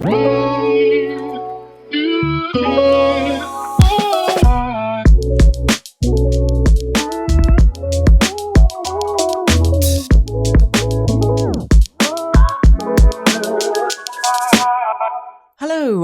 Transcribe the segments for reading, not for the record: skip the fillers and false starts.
Hello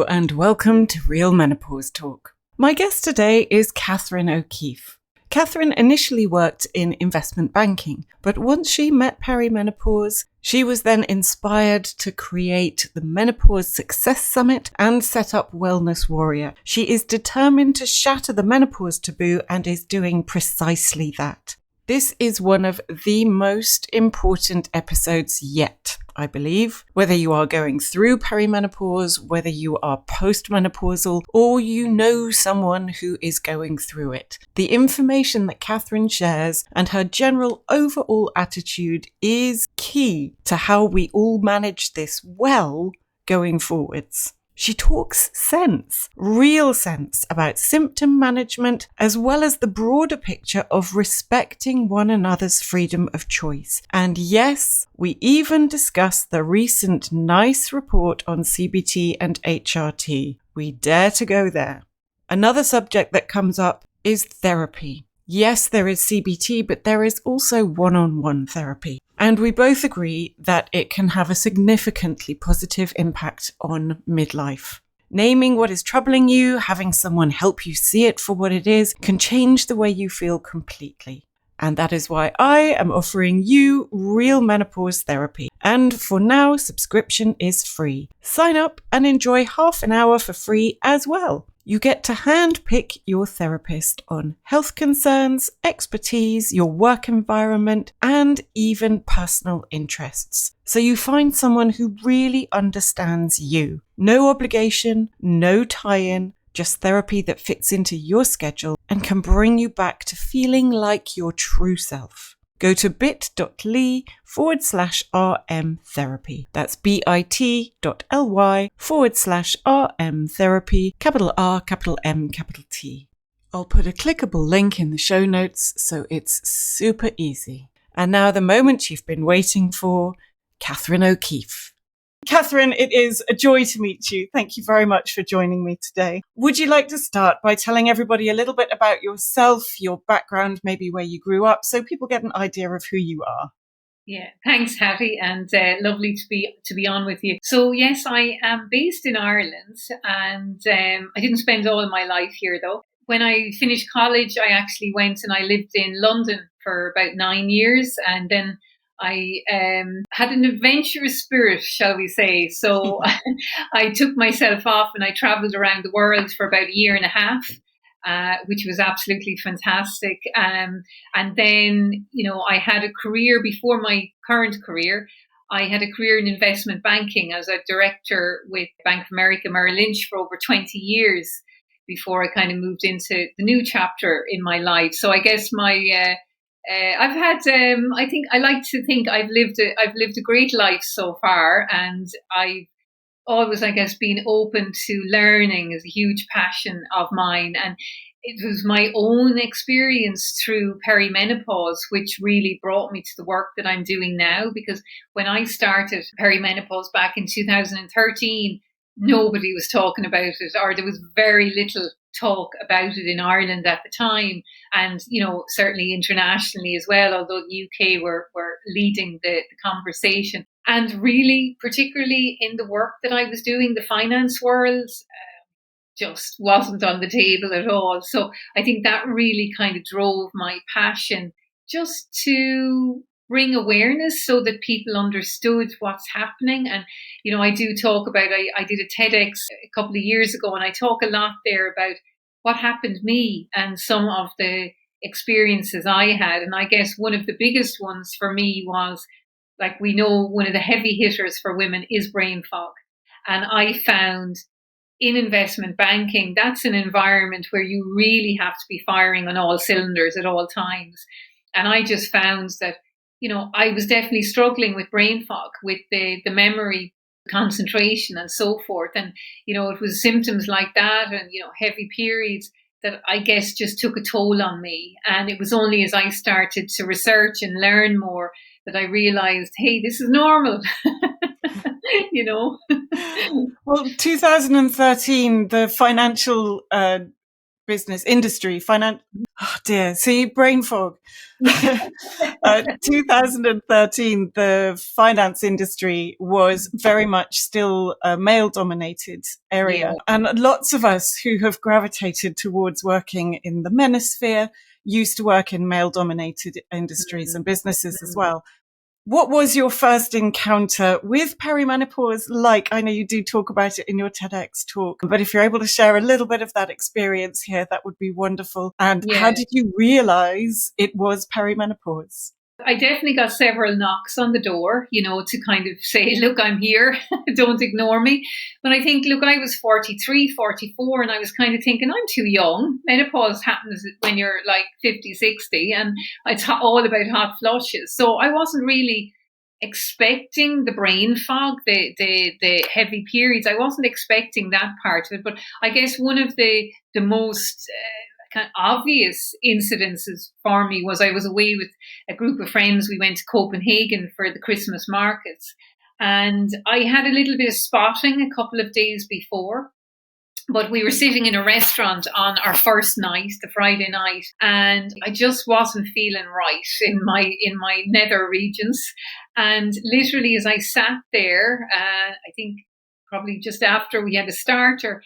and welcome to Real Menopause Talk. My guest today is Catherine O'Keefe. Catherine initially worked in investment banking, but once she met perimenopause, she was then inspired to create the Menopause Success Summit and set up Wellness Warrior. She is determined to shatter the menopause taboo and is doing precisely that. This is one of the most important episodes yet, I believe. Whether you are going through perimenopause, whether you are postmenopausal, or you know someone who is going through it. The information that Catherine shares and her general overall attitude is key to how we all manage this well going forwards. She talks sense, real sense, about symptom management, as well as the broader picture of respecting one another's freedom of choice. And yes, we even discuss the recent NICE report on CBT and HRT. We dare to go there. Another subject that comes up is therapy. Yes, there is CBT, but there is also one-on-one therapy. And we both agree that it can have a significantly positive impact on midlife. Naming what is troubling you, having someone help you see it for what it is, can change the way you feel completely. And that is why I am offering you Real Menopause Therapy. And for now, subscription is free. Sign up and enjoy half an hour for free as well. You get to handpick your therapist on health concerns, expertise, your work environment, and even personal interests. So you find someone who really understands you. No obligation, no tie-in, just therapy that fits into your schedule and can bring you back to feeling like your true self. Go to bit.ly/RM therapy. That's bit.ly/RM therapy, capital R, capital M, capital T. I'll put a clickable link in the show notes so it's super easy. And now the moment you've been waiting for, Catherine O'Keefe. Catherine, it is a joy to meet you. Thank you very much for joining me today. Would you like to start by telling everybody a little bit about yourself, your background, maybe where you grew up, so people get an idea of who you are? Yeah, thanks, Hattie, and lovely to be on with you. So yes, I am based in Ireland, and I didn't spend all of my life here though. When I finished college, I actually went and I lived in London for about 9 years, and then I had an adventurous spirit, shall we say. So I took myself off and I traveled around the world for about a year and a half, which was absolutely fantastic. And then, I had a career before my current career. I had a career in investment banking. I was a director with Bank of America Merrill Lynch for over 20 years before I kind of moved into the new chapter in my life. So I guess I've had. I like to think I've lived a great life so far, and I've always, I guess, been open to learning is a huge passion of mine. And it was my own experience through perimenopause which really brought me to the work that I'm doing now. Because when I started perimenopause back in 2013, nobody was talking about it, or there was very little talk about it in Ireland at the time, and certainly internationally as well, although the UK were leading the conversation. And really, particularly in the work that I was doing, the finance world just wasn't on the table at all. So I think that really kind of drove my passion just to bring awareness so that people understood what's happening. And, I do talk about, I did a TEDx a couple of years ago, and I talk a lot there about what happened to me and some of the experiences I had. And I guess one of the biggest ones for me was, like we know, one of the heavy hitters for women is brain fog. And I found in investment banking, that's an environment where you really have to be firing on all cylinders at all times. And I just found that, I was definitely struggling with brain fog, with the memory, concentration and so forth. And, it was symptoms like that and, heavy periods that I guess just took a toll on me. And it was only as I started to research and learn more that I realized, hey, this is normal. you know. Well, 2013, the financial business industry, oh dear, see, brain fog. 2013, the finance industry was very much still a male-dominated Yeah. area. And lots of us who have gravitated towards working in the manosphere used to work in male-dominated industries and businesses as well. What was your first encounter with perimenopause like? I know you do talk about it in your TEDx talk, but if you're able to share a little bit of that experience here, that would be wonderful. And how Yeah. did you realize it was perimenopause? I definitely got several knocks on the door, to kind of say, look, I'm here, don't ignore me. But I think, look, I was 43, 44, and I was kind of thinking, I'm too young. Menopause happens when you're like 50, 60, and it's all about hot flushes. So I wasn't really expecting the brain fog, the heavy periods. I wasn't expecting that part of it. But I guess one of the most kind of obvious incidences for me was I was away with a group of friends. We went to Copenhagen for the Christmas markets, and I had a little bit of spotting a couple of days before. But we were sitting in a restaurant on our first night, the Friday night, and I just wasn't feeling right in my nether regions. And literally, as I sat there, I think probably just after we had a starter,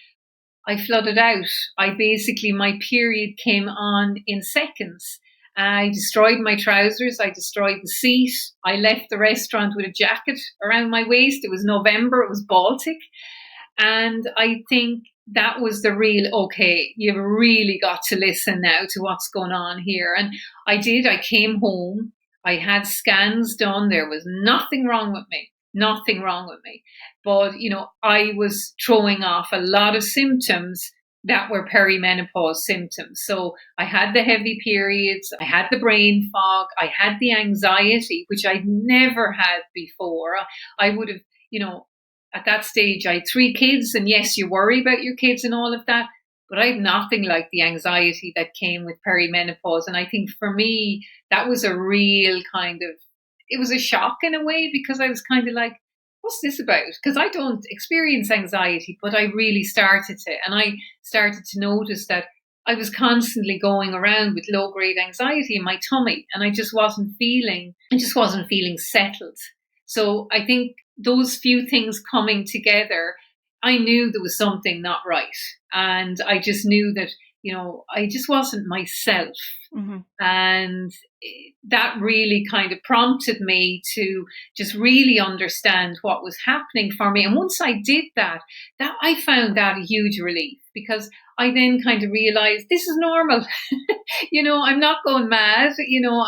I flooded out. My period came on in seconds. I destroyed my trousers. I destroyed the seat. I left the restaurant with a jacket around my waist. It was November. It was Baltic. And I think that was the real, okay, you've really got to listen now to what's going on here. And I did. I came home. I had scans done. There was nothing wrong with me. Nothing wrong with me. But, I was throwing off a lot of symptoms that were perimenopause symptoms. So I had the heavy periods, I had the brain fog, I had the anxiety, which I'd never had before. I would have, at that stage, I had 3 kids, and yes, you worry about your kids and all of that, but I had nothing like the anxiety that came with perimenopause. And I think for me, that was a real it was a shock in a way, because I was kind of like, what's this about? Because I don't experience anxiety, but I really started to. And I started to notice that I was constantly going around with low grade anxiety in my tummy, and I just wasn't feeling settled. So I think those few things coming together, I knew there was something not right. And I just knew that, I just wasn't myself. Mm-hmm. And that really kind of prompted me to just really understand what was happening for me. And once I did that I found that a huge relief, because I then kind of realized this is normal. I'm not going mad.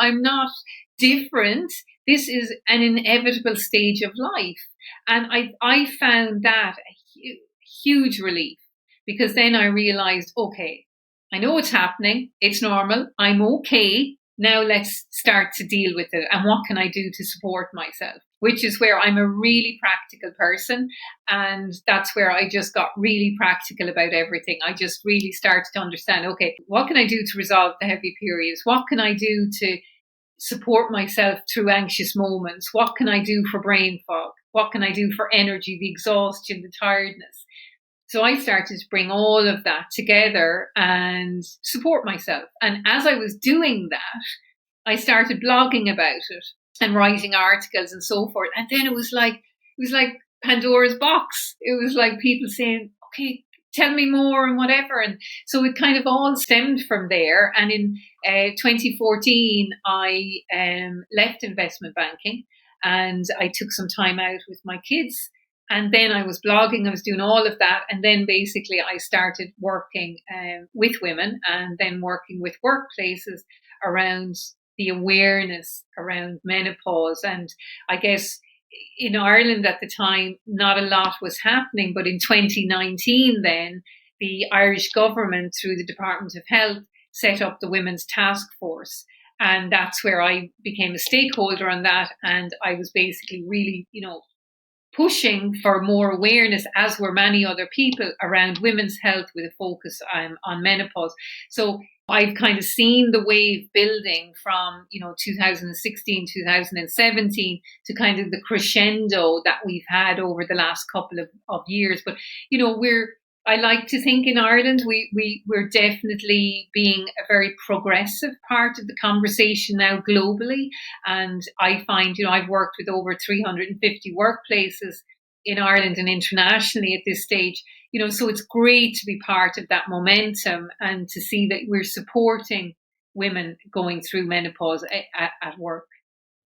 I'm not different. This is an inevitable stage of life. And I found that a huge relief, because then I realized, okay, I know what's happening. It's normal. I'm okay. Now let's start to deal with it. And what can I do to support myself? Which is where I'm a really practical person. And that's where I just got really practical about everything. I just really started to understand, okay, what can I do to resolve the heavy periods? What can I do to support myself through anxious moments? What can I do for brain fog? What can I do for energy, the exhaustion, the tiredness? So I started to bring all of that together and support myself. And as I was doing that, I started blogging about it and writing articles and so forth. And then it was like Pandora's box. It was like people saying, okay, tell me more and whatever. And so it kind of all stemmed from there. And in 2014, I left investment banking, and I took some time out with my kids. And then I was blogging, I was doing all of that. And then basically I started working with women, and then working with workplaces around the awareness around menopause. And I guess in Ireland at the time, not a lot was happening. But in 2019, then the Irish government, through the Department of Health, set up the Women's Task Force. And that's where I became a stakeholder on that. And I was basically really, pushing for more awareness, as were many other people, around women's health, with a focus on menopause. So I've kind of seen the wave building from, 2016, 2017 to kind of the crescendo that we've had over the last couple of years. But, I like to think in Ireland, we're definitely being a very progressive part of the conversation now globally. And I find, I've worked with over 350 workplaces in Ireland and internationally at this stage. So it's great to be part of that momentum and to see that we're supporting women going through menopause at work.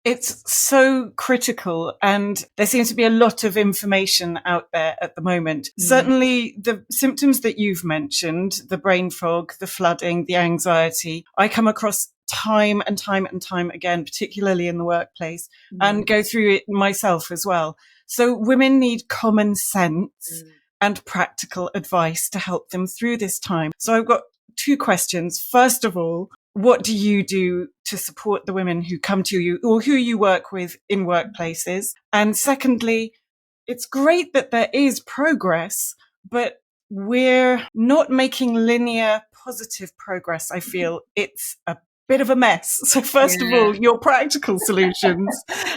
It's so critical, and there seems to be a lot of information out there at the moment. Certainly the symptoms that you've mentioned, the brain fog, the flooding, the anxiety, I come across time and time and time again, particularly in the workplace, and go through it myself as well. So women need common sense and practical advice to help them through this time. So I've got two questions. First of all, what do you do to support the women who come to you or who you work with in workplaces? And secondly, it's great that there is progress, but we're not making linear positive progress. I feel it's a bit of a mess. So first of all, your practical solutions,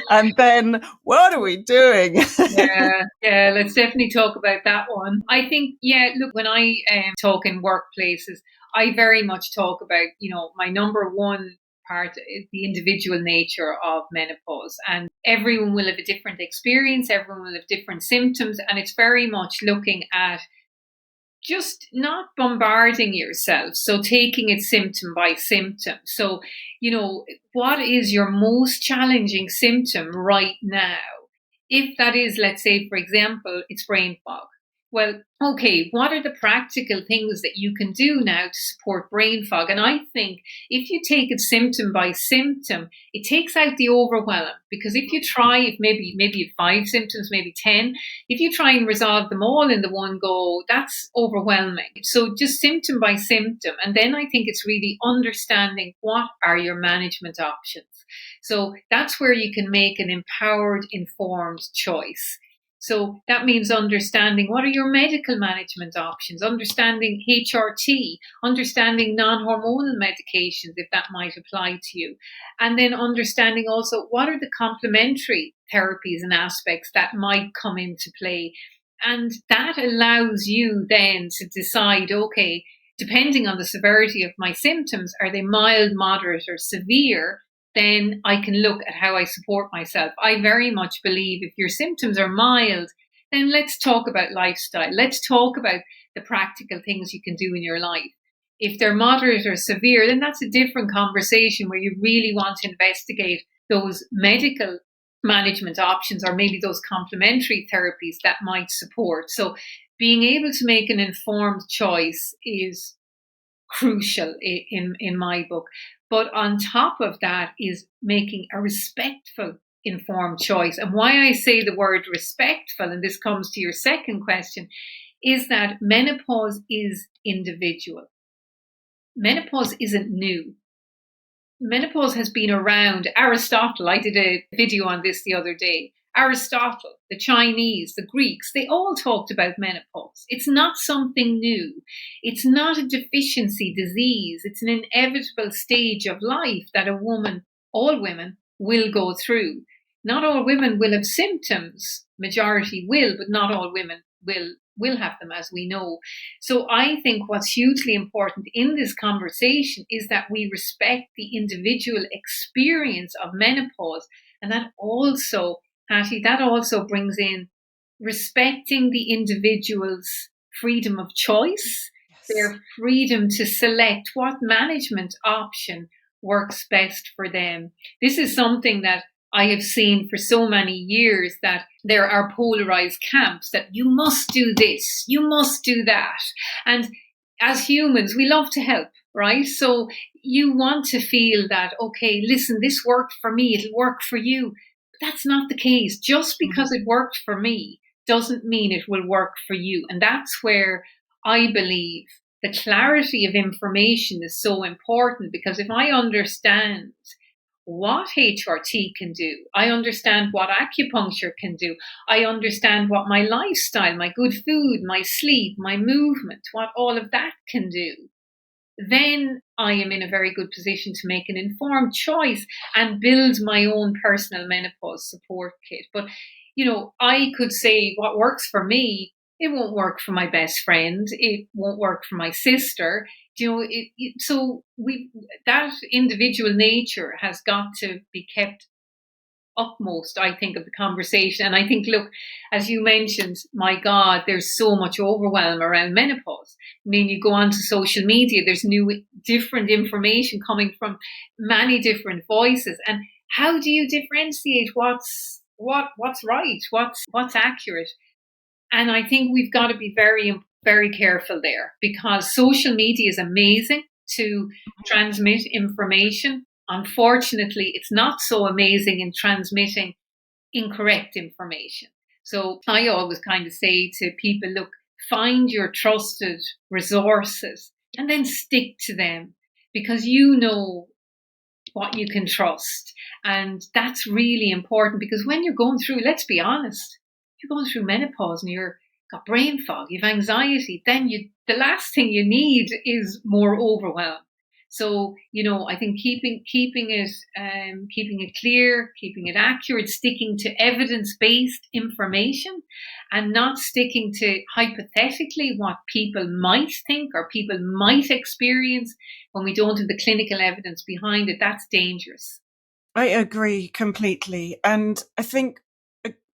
and then what are we doing? Yeah, let's definitely talk about that one. I think, look, when I talk in workplaces, I very much talk about, my number one part is the individual nature of menopause. And everyone will have a different experience, everyone will have different symptoms, and it's very much looking at just not bombarding yourself. So taking it symptom by symptom. So, what is your most challenging symptom right now? If that is, let's say, for example, it's brain fog. Well, okay, what are the practical things that you can do now to support brain fog? And I think if you take it symptom by symptom, it takes out the overwhelm. Because if you try, if maybe you have 5 symptoms, maybe 10, if you try and resolve them all in the one go, that's overwhelming. So just symptom by symptom. And then I think it's really understanding what are your management options. So that's where you can make an empowered, informed choice. So that means understanding what are your medical management options, understanding HRT, understanding non-hormonal medications, if that might apply to you. And then understanding also what are the complementary therapies and aspects that might come into play. And that allows you then to decide, okay, depending on the severity of my symptoms, are they mild, moderate, or severe? Then I can look at how I support myself. I very much believe if your symptoms are mild, then let's talk about lifestyle. Let's talk about the practical things you can do in your life. If they're moderate or severe, then that's a different conversation where you really want to investigate those medical management options or maybe those complementary therapies that might support. So being able to make an informed choice is crucial in my book. But on top of that is making a respectful, informed choice. And why I say the word respectful, and this comes to your second question, is that menopause is individual. Menopause isn't new. Menopause has been around. Aristotle, I did a video on this the other day. Aristotle, the Chinese, the Greeks, they all talked about menopause. It's not something new. It's not a deficiency disease. It's an inevitable stage of life that all women will go through. Not all women will have symptoms. Majority will, but not all women will have them, as we know. So I think what's hugely important in this conversation is that we respect the individual experience of menopause. And that also, Hattie, that also brings in respecting the individual's freedom of choice, their freedom to select what management option works best for them. This is something that I have seen for so many years, that there are polarized camps that you must do this, you must do that. And as humans, we love to help, right? So you want to feel that, okay, listen, this worked for me, it'll work for you. But that's not the case. Just because it worked for me doesn't mean it will work for you. And that's where I believe the clarity of information is so important, because if I understand what HRT can do, I understand what acupuncture can do, I understand what my lifestyle, my good food, my sleep, my movement, what all of that can do, then I am in a very good position to make an informed choice and build my own personal menopause support kit. But, I could say what works for me, it won't work for my best friend. It won't work for my sister. So that individual nature has got to be kept upmost, I think, of the conversation. And I think, look, as you mentioned, my God, there's so much overwhelm around menopause. I mean, you go onto social media, there's new, different information coming from many different voices. And how do you differentiate what's right, what's accurate? And I think we've got to be very, very careful there, because social media is amazing to transmit information. Unfortunately, it's not so amazing in transmitting incorrect information. So I always kind of say to people, look, find your trusted resources and then stick to them, because you know what you can trust. And that's really important, because when you're going through, let's be honest, you're going through menopause and you're got brain fog, you've anxiety, then the last thing you need is more overwhelm. So, I think keeping it clear, keeping it accurate, sticking to evidence-based information, and not sticking to hypothetically what people might think or people might experience when we don't have the clinical evidence behind it. That's dangerous. I agree completely. And I think,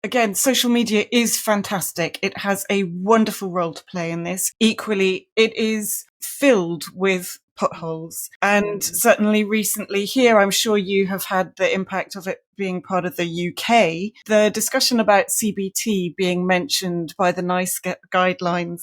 again, social media is fantastic. It has a wonderful role to play in this. Equally, it is filled with potholes. And certainly recently here, I'm sure you have had the impact of it being part of the UK, the discussion about CBT being mentioned by the NICE guidelines.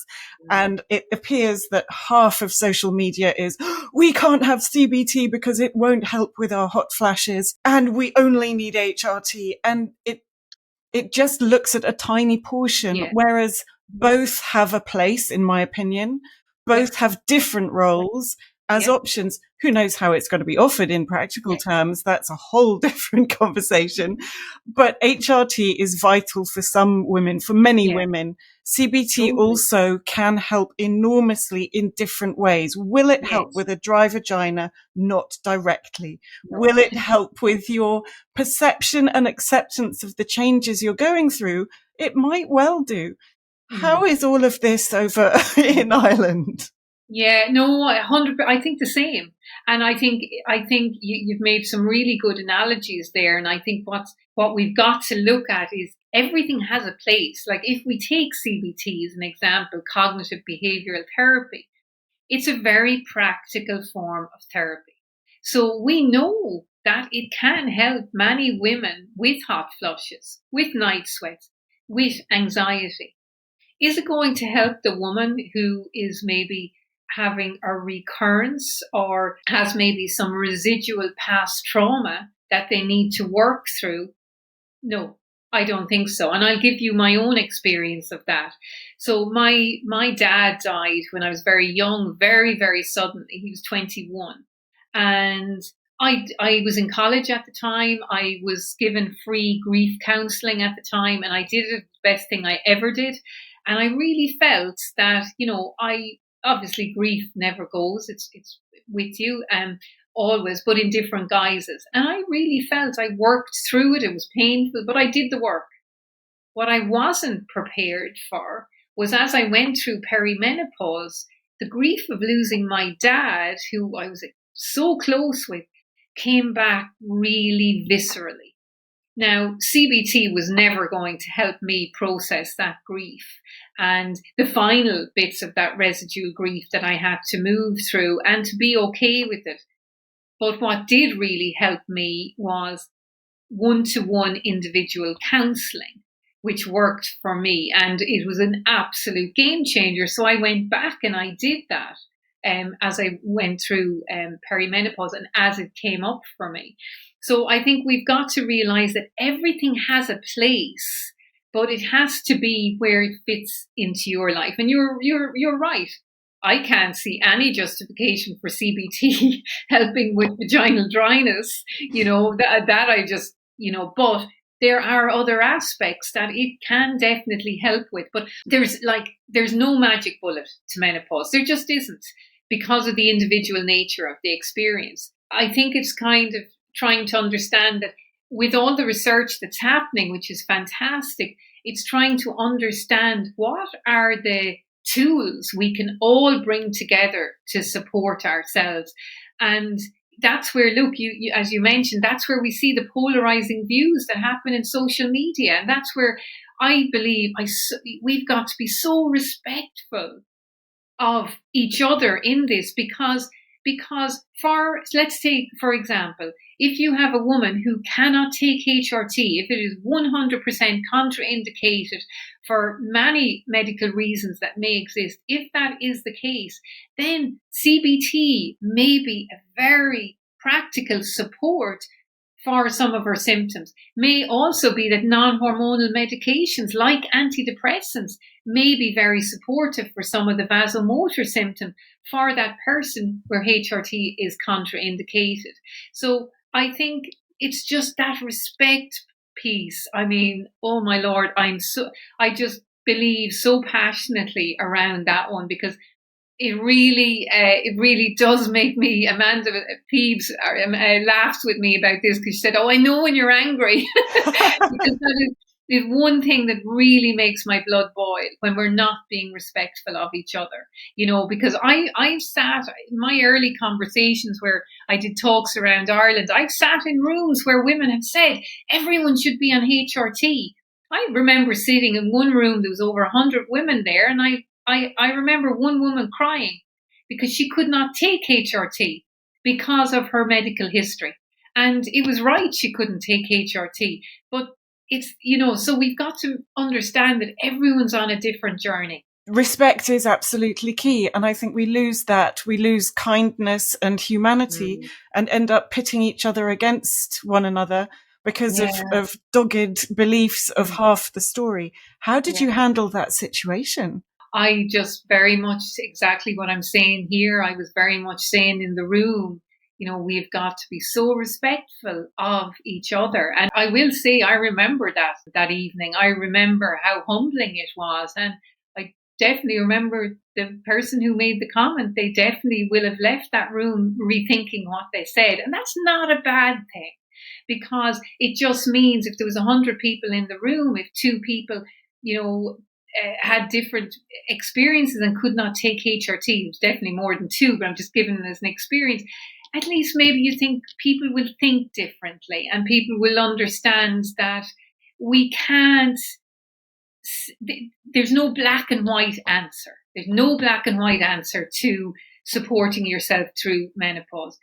And it appears that half of social media is, we can't have CBT because it won't help with our hot flashes, and we only need HRT. And it just looks at a tiny portion, Yeah. whereas both have a place, in my opinion. Both have different roles as options. Who knows how it's going to be offered in practical terms? That's a whole different conversation. But HRT is vital for some women, for many women. CBT also can help enormously in different ways. Will it help with a dry vagina? Not directly. No. Will it help with your perception and acceptance of the changes you're going through? It might well do. How is all of this over in Ireland? Yeah, no, 100%. I think the same, and I think you've made some really good analogies there. And I think what we've got to look at is everything has a place. Like if we take CBT as an example, cognitive behavioral therapy, it's a very practical form of therapy. So we know that it can help many women with hot flushes, with night sweats, with anxiety. Is it going to help the woman who is maybe having a recurrence or has maybe some residual past trauma that they need to work through? No, I don't think so. And I'll give you my own experience of that. So my dad died when I was very young, very, very suddenly. He was 21. And I was in college at the time. I was given free grief counseling at the time, and I did it the best thing I ever did. And I really felt that, I obviously grief never goes. It's with you always, but in different guises. And I really felt I worked through it. It was painful, but I did the work. What I wasn't prepared for was, as I went through perimenopause, the grief of losing my dad, who I was so close with, came back really viscerally. Now, CBT was never going to help me process that grief and the final bits of that residual grief that I had to move through and to be okay with it. But what did really help me was one-to-one individual counseling, which worked for me. And it was an absolute game changer. So I went back and I did that as I went through perimenopause and as it came up for me. So I think we've got to realize that everything has a place, but it has to be where it fits into your life. And you're right. I can't see any justification for CBT helping with vaginal dryness. That I just, but there are other aspects that it can definitely help with. But there's no magic bullet to menopause. There just isn't. because of the individual nature of the experience. I think it's kind of trying to understand that with all the research that's happening, which is fantastic, it's trying to understand what are the tools we can all bring together to support ourselves. And that's where, look, you as you mentioned, that's where we see the polarizing views that happen in social media. And that's where I believe we've got to be so respectful of each other in this, because for, let's take for example, if you have a woman who cannot take HRT, if it is 100% contraindicated for many medical reasons that may exist, if that is the case, then CBT may be a very practical support for some of her symptoms. May also be that non-hormonal medications like antidepressants may be very supportive for some of the vasomotor symptoms for that person where HRT is contraindicated. So I think it's just that respect piece. I mean, oh my Lord, I just believe so passionately around that one, because it really does make me, Amanda Peeves laughs with me about this, because she said, "Oh, I know when you're angry," because that is one thing that really makes my blood boil, when we're not being respectful of each other. Because I've sat in my early conversations where I did talks around Ireland. I've sat in rooms where women have said everyone should be on HRT. I remember sitting in one room, there was over 100 women there, and I remember one woman crying because she could not take HRT because of her medical history. And it was right, she couldn't take HRT. But it's, so we've got to understand that everyone's on a different journey. Respect is absolutely key. And I think we lose that. We lose kindness and humanity and end up pitting each other against one another because of dogged beliefs of half the story. How did you handle that situation? I just very much exactly what I'm saying here. I was very much saying in the room, we've got to be so respectful of each other. And I will say, I remember that evening. I remember how humbling it was. And I definitely remember the person who made the comment, they definitely will have left that room rethinking what they said. And that's not a bad thing, because it just means if there was 100 people in the room, if 2 people, had different experiences and could not take HRT, it was definitely more than 2, but I'm just giving it as an experience. At least maybe you think people will think differently, and people will understand that we can't, there's no black and white answer. There's no black and white answer to supporting yourself through menopause.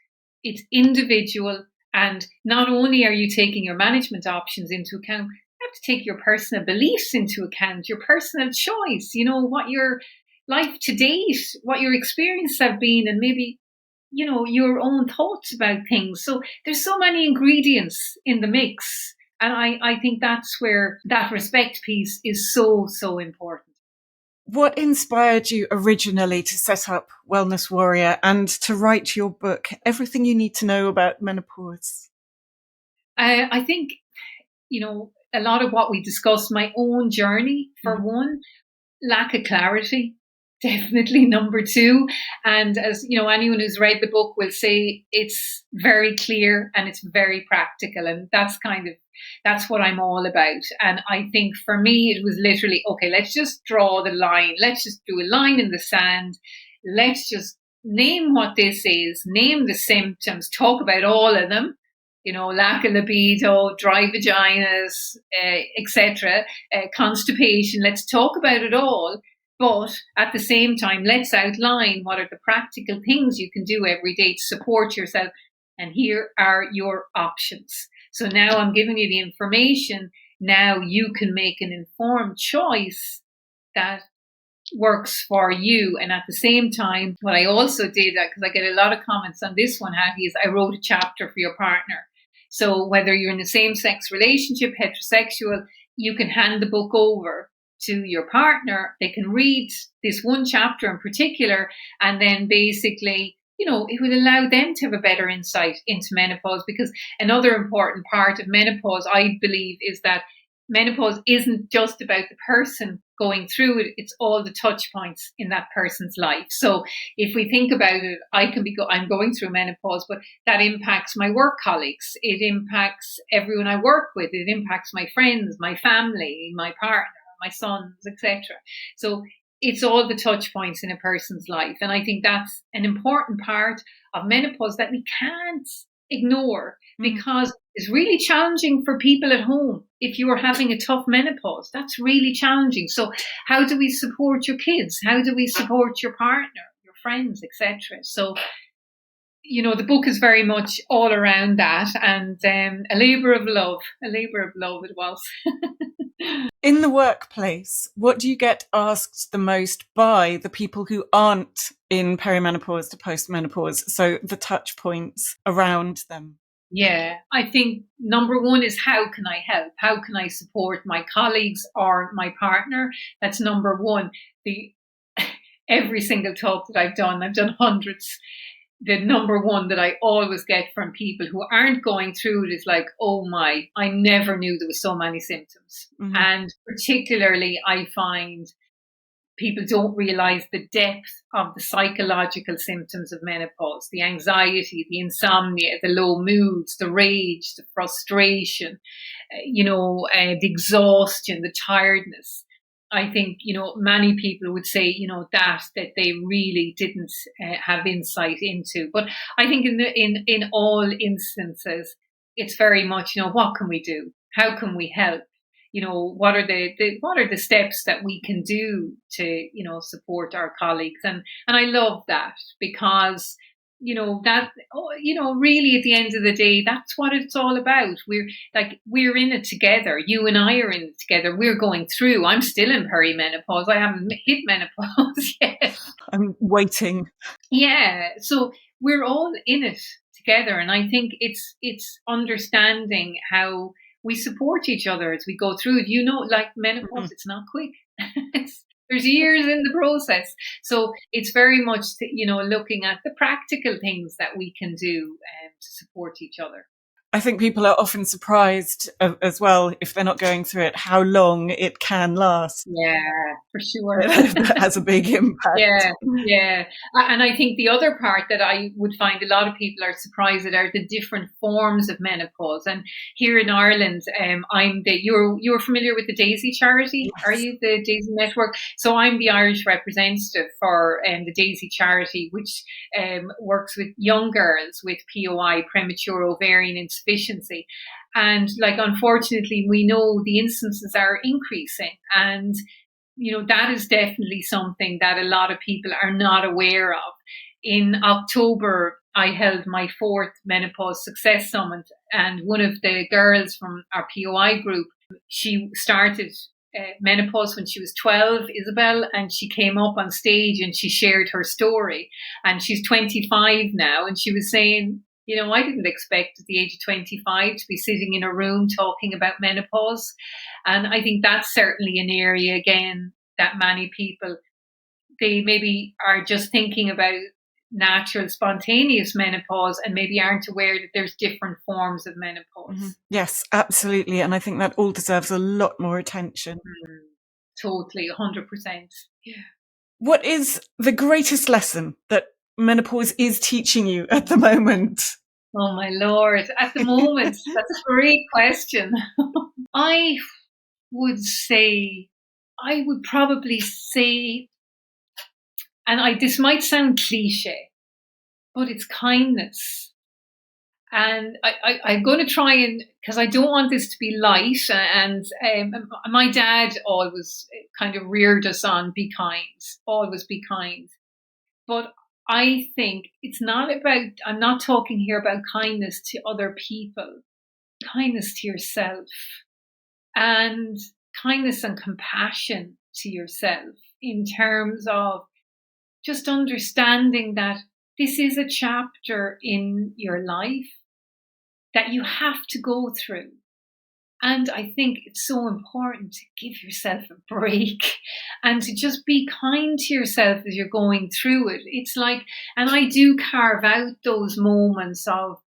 It's individual, and not only are you taking your management options into account, you have to take your personal beliefs into account, your personal choice, what your life to date, what your experiences have been, and maybe, your own thoughts about things. So there's so many ingredients in the mix. And I think that's where that respect piece is so, so important. What inspired you originally to set up Wellness Warrior and to write your book, Everything You Need to Know About Menopause? I think, a lot of what we discussed, my own journey, for one, lack of clarity, definitely number 2. And as anyone who's read the book will say, it's very clear and it's very practical. And that's what I'm all about. And I think for me, it was literally, okay, let's just draw the line. Let's just do a line in the sand. Let's just name what this is, name the symptoms, talk about all of them. Lack of libido, dry vaginas, etc., constipation. Let's talk about it all. But at the same time, let's outline what are the practical things you can do every day to support yourself. And here are your options. So now I'm giving you the information. Now you can make an informed choice that works for you. And at the same time, what I also did, because I get a lot of comments on this one, Hattie, is I wrote a chapter for your partner. So whether you're in a same-sex relationship, heterosexual, you can hand the book over to your partner. They can read this one chapter in particular, and then basically, it would allow them to have a better insight into menopause. Because another important part of menopause, I believe, is that menopause isn't just about the person going through it, it's all the touch points in that person's life. So if we think about it, I'm going through menopause, but that impacts my work colleagues, it impacts everyone I work with, it impacts my friends, my family, my partner, my sons, etc. So it's all the touch points in a person's life, and I think that's an important part of menopause that we can't ignore, because it's really challenging for people at home. If you are having a tough menopause, that's really challenging. So how do we support your kids? How do we support your partner, your friends, etc.? So, the book is very much all around that, and a labour of love it was. In the workplace, what do you get asked the most by the people who aren't in perimenopause to postmenopause? So the touch points around them. Yeah, I think number one is, how can I help? How can I support my colleagues or my partner? That's number one. Every single talk that I've done hundreds. The number one that I always get from people who aren't going through it is like, oh my, I never knew there was so many symptoms. And particularly I find people don't realize the depth of the psychological symptoms of menopause, the anxiety, the insomnia, the low moods, the rage, the frustration, the exhaustion, the tiredness. I think, many people would say, that they really didn't have insight into. But I think in all instances, it's very much, what can we do? How can we help? What are the steps that we can do to, support our colleagues? And I love that, because really at the end of the day, that's what it's all about. We're in it together. You and I are in it together. We're going through. I'm still in perimenopause. I haven't hit menopause yet. I'm waiting. Yeah. So we're all in it together. And I think it's understanding how we support each other as we go through it. Like menopause, It's not quick. There's years in the process. So it's very much, looking at the practical things that we can do to support each other. I think people are often surprised as well, if they're not going through it, how long it can last. Yeah, for sure. That has a big impact. Yeah. And I think the other part that I would find a lot of people are surprised at are the different forms of menopause. And here in Ireland, you're familiar with the Daisy charity? Yes. Are you, the Daisy Network? So I'm the Irish representative for the Daisy charity, which works with young girls with POI, premature ovarian insufficiency. And unfortunately, we know the instances are increasing, and that is definitely something that a lot of people are not aware of. In October, I held my 4th Menopause Success Summit, and one of the girls from our POI group, she started menopause when she was 12, Isabel, and she came up on stage and she shared her story. And she's 25 now, and she was saying, I didn't expect at the age of 25 to be sitting in a room talking about menopause. And I think that's certainly an area, again, that many people, they maybe are just thinking about natural, spontaneous menopause and maybe aren't aware that there's different forms of menopause. Yes, absolutely. And I think that all deserves a lot more attention. Totally, 100%. Yeah. What is the greatest lesson that menopause is teaching you at the moment? Oh my Lord, at the moment, that's a great question. I would probably say, and this might sound cliche, but it's kindness. And I'm going to try because I don't want this to be light. And my dad always kind of reared us on be kind, always be kind. But I think I'm not talking here about kindness to other people, kindness to yourself, and kindness and compassion to yourself, in terms of just understanding that this is a chapter in your life that you have to go through. And I think it's so important to give yourself a break and to just be kind to yourself as you're going through it. It's and I do carve out those moments of,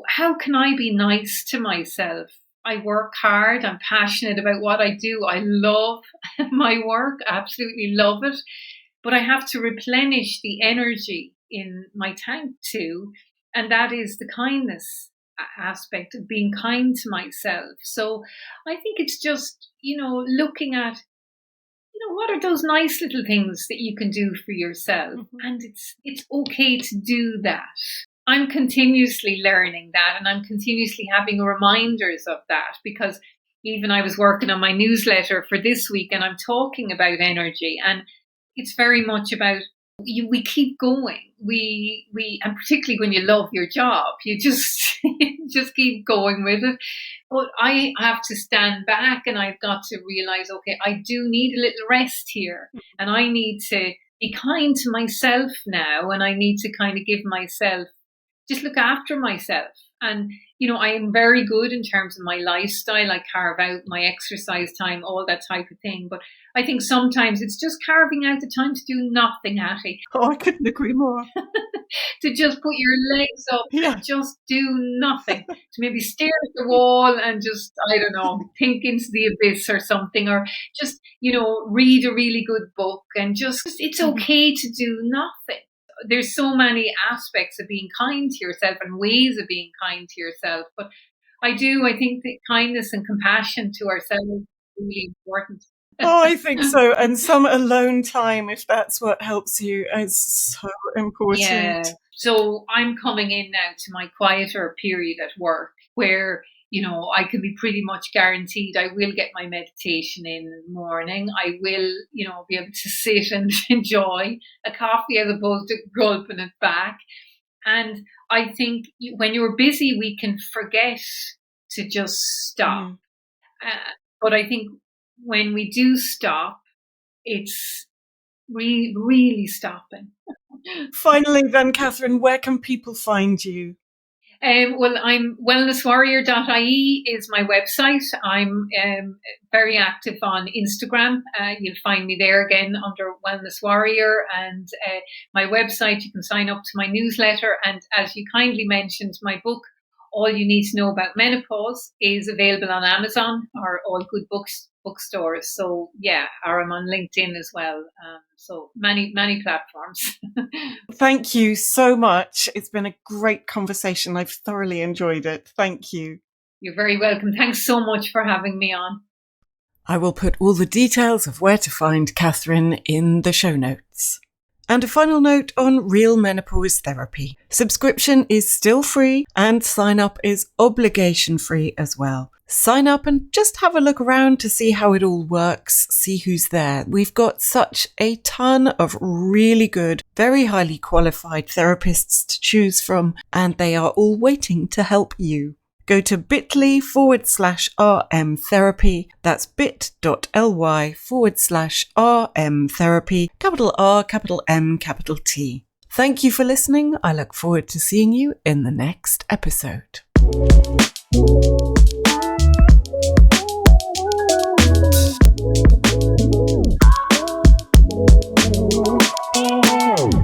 how can I be nice to myself I work hard. I'm passionate about what I do. I love my work, absolutely love it. But I have to replenish the energy in my tank too. And that is the kindness aspect of being kind to myself. So I think it's just, looking at, what are those nice little things that you can do for yourself? And it's okay to do that. I'm continuously learning that, and I'm continuously having reminders of that, because even I was working on my newsletter for this week, and I'm talking about energy, and it's very much about we keep going. We and particularly when you love your job, you just just keep going with it. But I have to stand back, and I've got to realize, okay, I do need a little rest here, and I need to be kind to myself now, and I need to kind of give myself, just look after myself. And, I am very good in terms of my lifestyle. I carve out my exercise time, all that type of thing. But I think sometimes it's just carving out the time to do nothing, Hattie. Oh, I couldn't agree more. To just put your legs up and just do nothing. To maybe stare at the wall and just, I don't know, think into the abyss or something. Or just, read a really good book, and just, it's okay to do nothing. There's so many aspects of being kind to yourself and ways of being kind to yourself. But I think that kindness and compassion to ourselves is really important. Oh, I think so. And some alone time, if that's what helps you, is so important. Yeah. So I'm coming in now to my quieter period at work where, I can be pretty much guaranteed I will get my meditation in the morning. I will, be able to sit and enjoy a coffee as opposed to gulping it back. And I think when you're busy, we can forget to just stop. But I think when we do stop, it's really stopping. Finally then, Catherine, where can people find you? Well, I'm wellnesswarrior.ie is my website. I'm very active on Instagram. You'll find me there again under Wellness Warrior, and my website. You can sign up to my newsletter. And as you kindly mentioned, my book, All You Need to Know About Menopause, is available on Amazon or all good bookstores. So yeah, or I'm on LinkedIn as well. So many platforms. Thank you so much. It's been a great conversation. I've thoroughly enjoyed it. Thank you. You're very welcome. Thanks so much for having me on. I will put all the details of where to find Catherine in the show notes. And a final note on Real Menopause Therapy. Subscription is still free and sign up is obligation free as well. Sign up and just have a look around to see how it all works, see who's there. We've got such a ton of really good, very highly qualified therapists to choose from, and they are all waiting to help you. Go to bit.ly/RM therapy. That's bit.ly/RM therapy, capital R, capital M, capital T. Thank you for listening. I look forward to seeing you in the next episode.